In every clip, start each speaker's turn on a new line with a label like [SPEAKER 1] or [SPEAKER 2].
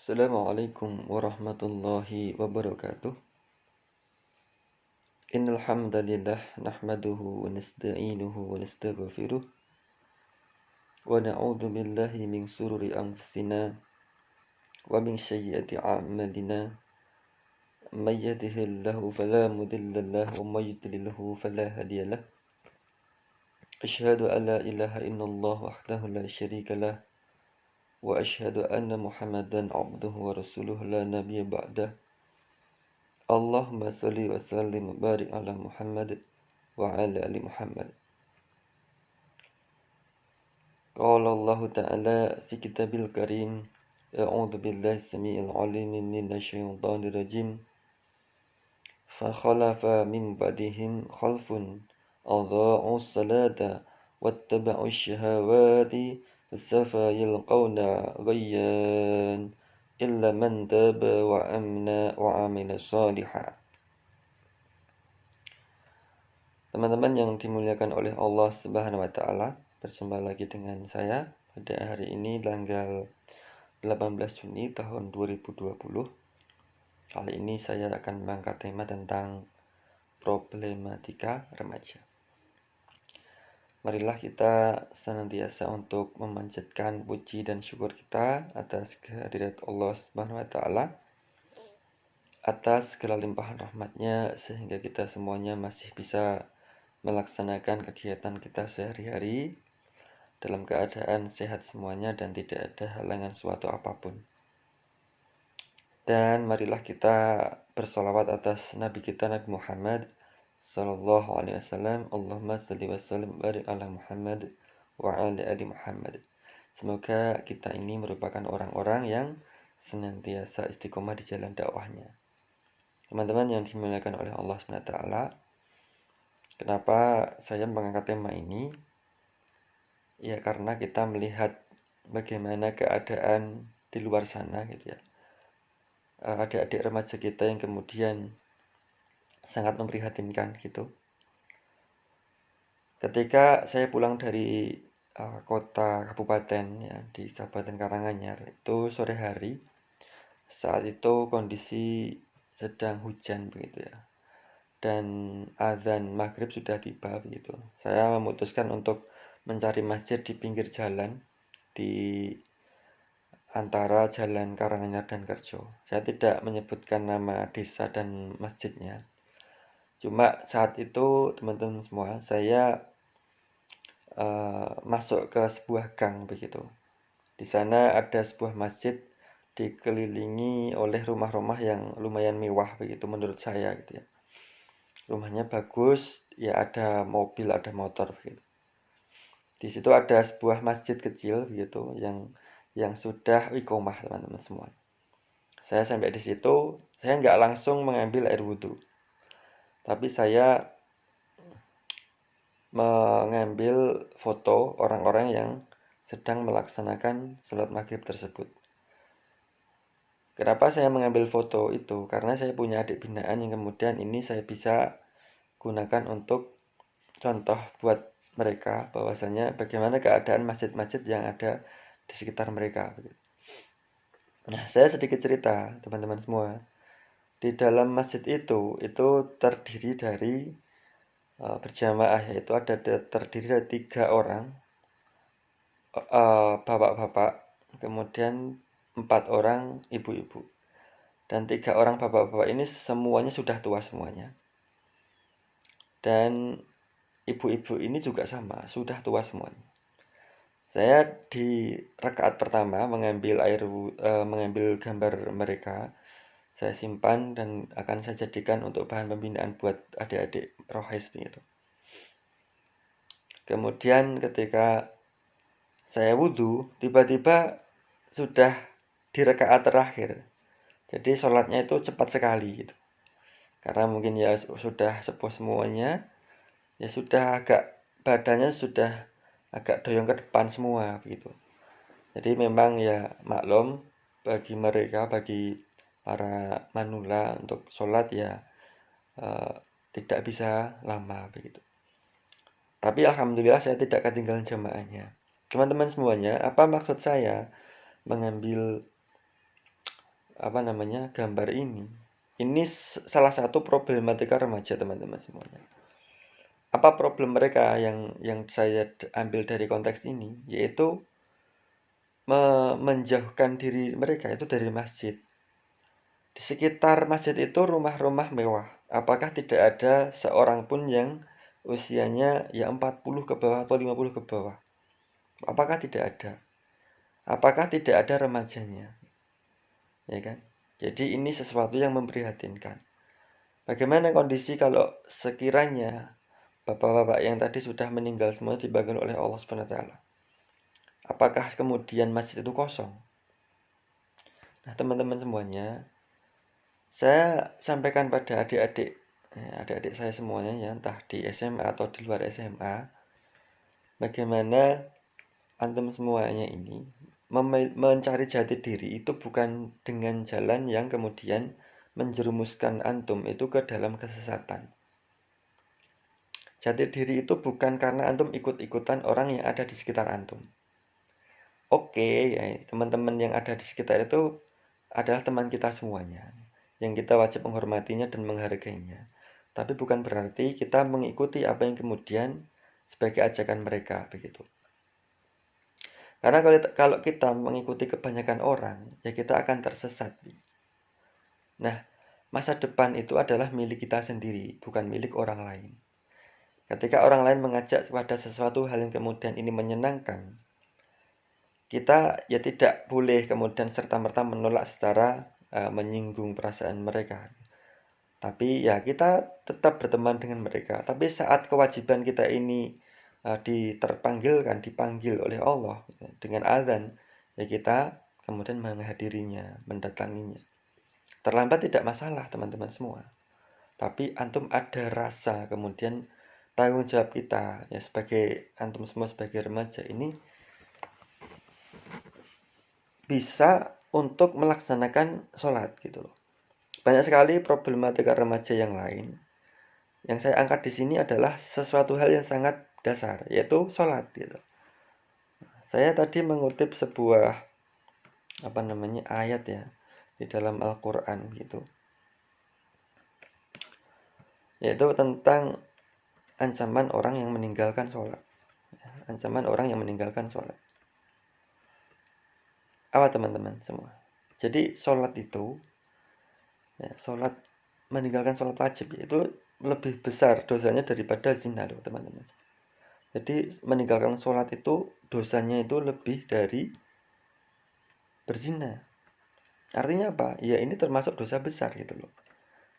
[SPEAKER 1] Assalamualaikum warahmatullahi wabarakatuh. Innal hamdalillah nahmaduhu wa nasta'inuhu wa nastaghfiruh wa na'udzu billahi min shururi anfusina wa min sayyiati a'malina. May yahdihillahu fala mudilla lahu wa may yudlilhu fala hadiya lahu. Asyhadu an la ilaha illallah wahdahu la syarika lah wa asyhadu anna Muhammadan 'abduhu wa rasuluhu la nabiyya ba'dah. Allahumma sholli wa sallim wa barik ala Muhammad wa ala ali Muhammad. Qala Allah Ta'ala fi kitabil karim, a'udzu billahi samii'il 'aliim minasy syaithaanir rajiim. Fa khalafa min ba'dihim khalfun adhaa'us salata wattaba'us syahawati fasawfa yalqawna ghayyan illa man taba wa amana wa amila shalihan. Teman-teman yang dimuliakan oleh Allah Subhanahu wa taala, berjumpa lagi dengan saya pada hari ini tanggal 18 Juni tahun 2020. Kali ini saya akan mengangkat tema tentang problematika remaja. Marilah kita senantiasa untuk memanjatkan puji dan syukur kita atas kehadirat Allah Subhanahu wa taala, atas segala limpahan rahmatnya, sehingga kita semuanya masih bisa melaksanakan kegiatan kita sehari-hari dalam keadaan sehat semuanya dan tidak ada halangan suatu apapun. Dan marilah kita bersolawat atas Nabi kita Nabi Muhammad sallallahu alaihi wasallam. Allahumma shalli wa sallim barik ala Muhammad wa ala ali Muhammad. Semoga kita ini merupakan orang-orang yang senantiasa istiqomah di jalan dakwahnya. Teman-teman yang dimuliakan oleh Allah Subhanahu wa taala, kenapa saya mengangkat tema ini? Ya karena kita melihat bagaimana keadaan di luar sana gitu ya. Adik-adik remaja kita yang kemudian sangat memprihatinkan gitu. Ketika saya pulang dari kota kabupaten ya, di Kabupaten Karanganyar, itu sore hari, saat itu kondisi sedang hujan begitu ya, dan azan maghrib sudah tiba begitu. Saya memutuskan untuk mencari masjid di pinggir jalan di antara jalan Karanganyar dan Kerjo. Saya tidak menyebutkan nama desa dan masjidnya. Cuma saat itu teman-teman semua, saya masuk ke sebuah gang begitu. Di sana ada sebuah masjid dikelilingi oleh rumah-rumah yang lumayan mewah begitu menurut saya gitu ya. Rumahnya bagus, ya ada mobil, ada motor begitu. Di situ ada sebuah masjid kecil begitu yang sudah iqomah teman-teman semua. Saya sampai di situ, saya nggak langsung mengambil air wudhu, tapi saya mengambil foto orang-orang yang sedang melaksanakan sholat maghrib tersebut. Kenapa saya mengambil foto itu? Karena saya punya adik binaan yang kemudian ini saya bisa gunakan untuk contoh buat mereka bahwasanya bagaimana keadaan masjid-masjid yang ada di sekitar mereka. Nah, saya sedikit cerita teman-teman semua. Di dalam masjid itu terdiri dari berjamaah, yaitu ada terdiri dari 3 orang bapak-bapak, kemudian 4 orang ibu-ibu, dan 3 orang bapak-bapak ini semuanya sudah tua semuanya, dan ibu-ibu ini juga sama, sudah tua semuanya. Saya di rakaat pertama mengambil gambar mereka, saya simpan dan akan saya jadikan untuk bahan pembinaan buat adik-adik rohis begitu. Kemudian ketika saya wudhu, tiba-tiba sudah di rakaat terakhir. Jadi sholatnya itu cepat sekali gitu. Karena mungkin ya sudah sepuh semuanya, ya sudah badannya sudah agak doyong ke depan semua begitu. Jadi memang ya maklum bagi mereka, bagi para manula untuk sholat ya tidak bisa lama begitu. Tapi alhamdulillah saya tidak ketinggalan jamaahnya. Teman-teman semuanya, apa maksud saya mengambil gambar ini. Ini salah satu problematika remaja, teman-teman semuanya. Apa problem mereka yang saya ambil dari konteks ini, yaitu menjauhkan diri mereka itu dari masjid. Di sekitar masjid itu rumah-rumah mewah. Apakah tidak ada seorang pun yang usianya ya 40 ke bawah atau 50 ke bawah? Apakah tidak ada? Apakah tidak ada remajanya? Ya kan? Jadi ini sesuatu yang memprihatinkan. Bagaimana kondisi kalau sekiranya bapak-bapak yang tadi sudah meninggal semua dipanggil oleh Allah SWT? Apakah kemudian masjid itu kosong? Nah, teman-teman semuanya, saya sampaikan pada adik-adik saya semuanya ya, entah di SMA atau di luar SMA, bagaimana antum semuanya ini mencari jati diri itu bukan dengan jalan yang kemudian menjerumuskan antum itu ke dalam kesesatan. Jati diri itu bukan karena antum ikut-ikutan orang yang ada di sekitar antum. Oke, ya, teman-teman yang ada di sekitar itu adalah teman kita semuanya, yang kita wajib menghormatinya dan menghargainya. Tapi bukan berarti kita mengikuti apa yang kemudian sebagai ajakan mereka, begitu. Karena kalau kita mengikuti kebanyakan orang, ya kita akan tersesat. Nah, masa depan itu adalah milik kita sendiri, bukan milik orang lain. Ketika orang lain mengajak pada sesuatu hal yang kemudian ini menyenangkan, kita ya tidak boleh kemudian serta-merta menolak secara menyinggung perasaan mereka. Tapi ya kita tetap berteman dengan mereka. Tapi saat kewajiban kita ini dipanggil oleh Allah dengan azan, ya kita kemudian menghadirinya, mendatanginya. Terlambat tidak masalah, teman-teman semua. Tapi antum ada rasa kemudian tanggung jawab kita ya sebagai antum semua sebagai remaja ini bisa untuk melaksanakan sholat gitu loh. Banyak sekali problematika remaja yang lain. Yang saya angkat di sini adalah sesuatu hal yang sangat dasar, yaitu sholat gitu. Saya tadi mengutip sebuah ayat ya di dalam Al-Qur'an gitu. Yaitu tentang ancaman orang yang meninggalkan sholat. Ancaman orang yang meninggalkan sholat. Apa teman-teman semua? Jadi sholat itu, ya, meninggalkan sholat wajib itu lebih besar dosanya daripada zina loh teman-teman. Jadi meninggalkan sholat itu dosanya itu lebih dari berzina. Artinya apa? Ya ini termasuk dosa besar gitu loh.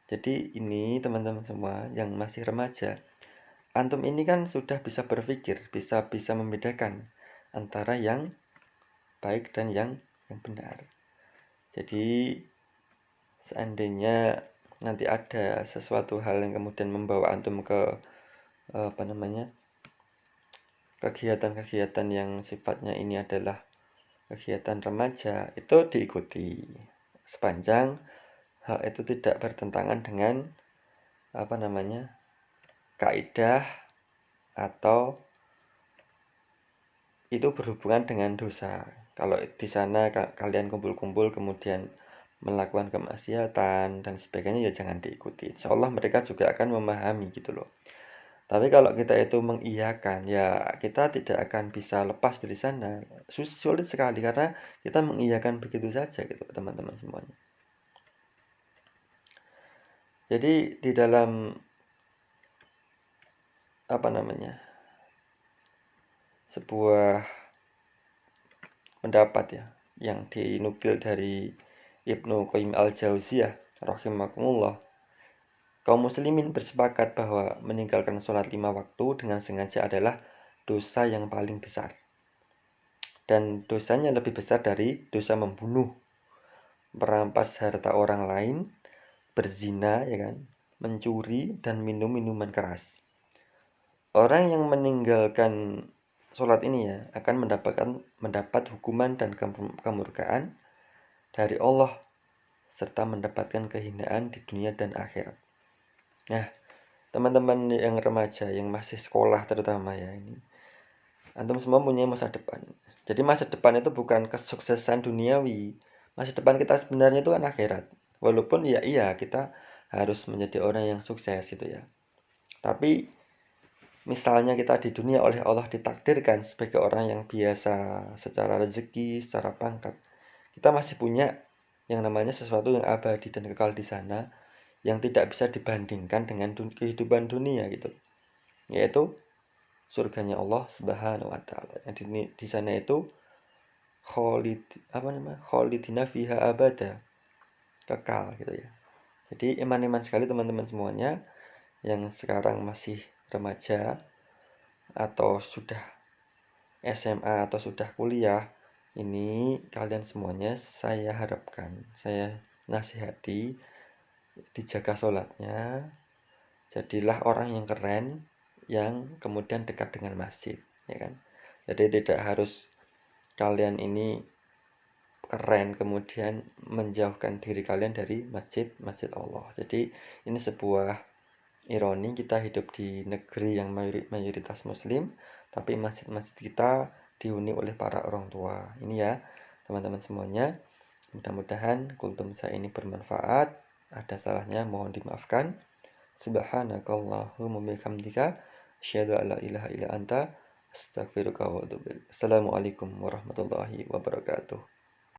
[SPEAKER 1] Jadi ini teman-teman semua yang masih remaja, antum ini kan sudah bisa berpikir, bisa membedakan antara yang baik dan yang benar. Jadi seandainya nanti ada sesuatu hal yang kemudian membawa antum ke kegiatan-kegiatan yang sifatnya ini adalah kegiatan remaja, itu diikuti sepanjang hal itu tidak bertentangan dengan kaidah atau itu berhubungan dengan dosa. Kalau di sana kalian kumpul-kumpul kemudian melakukan kemaksiatan dan sebagainya, ya jangan diikuti. Insyaallah mereka juga akan memahami gitu loh. Tapi kalau kita itu mengiyakan, ya kita tidak akan bisa lepas dari sana. Sulit sekali karena kita mengiyakan begitu saja gitu teman-teman semuanya. Jadi di dalam sebuah pendapat ya yang dinukil dari Ibnu Qayyim al-Jauziyah rahimakumullah, kaum muslimin bersepakat bahwa meninggalkan sholat 5 waktu dengan sengaja adalah dosa yang paling besar. Dan dosanya lebih besar dari dosa membunuh, merampas harta orang lain, berzina, ya kan, mencuri, dan minum minuman keras. Orang yang meninggalkan sholat ini ya akan mendapat hukuman dan kemurkaan dari Allah serta mendapatkan kehinaan di dunia dan akhirat. Nah, teman-teman yang remaja yang masih sekolah terutama ya, ini antum semua punya masa depan. Jadi masa depan itu bukan kesuksesan duniawi, Masa depan kita sebenarnya itu kan akhirat. Walaupun ya iya kita harus menjadi orang yang sukses gitu ya. Tapi misalnya kita di dunia oleh Allah ditakdirkan sebagai orang yang biasa secara rezeki, secara pangkat, kita masih punya yang namanya sesuatu yang abadi dan kekal di sana yang tidak bisa dibandingkan dengan kehidupan dunia gitu. Yaitu surganya Allah Subhanahu wa taala. Yang di sana itu khalidina fiha abada, kekal gitu ya. Jadi iman-iman sekali teman-teman semuanya yang sekarang masih remaja atau sudah SMA atau sudah kuliah, ini kalian semuanya saya harapkan, saya nasihati, dijaga sholatnya, jadilah orang yang keren, yang kemudian dekat dengan masjid, ya kan? Jadi tidak harus kalian ini keren kemudian menjauhkan diri kalian dari masjid Allah. Jadi ini sebuah ironi, kita hidup di negeri yang mayoritas muslim, tapi masjid-masjid kita dihuni oleh para orang tua. Ini ya teman-teman semuanya, mudah-mudahan kultum saya ini bermanfaat. Ada salahnya mohon dimaafkan. Subhanakallahumma bihamdika asyhadu an la ilaha illa anta astaghfiruka wa atubu ilaik. Assalamualaikum warahmatullahi wabarakatuh.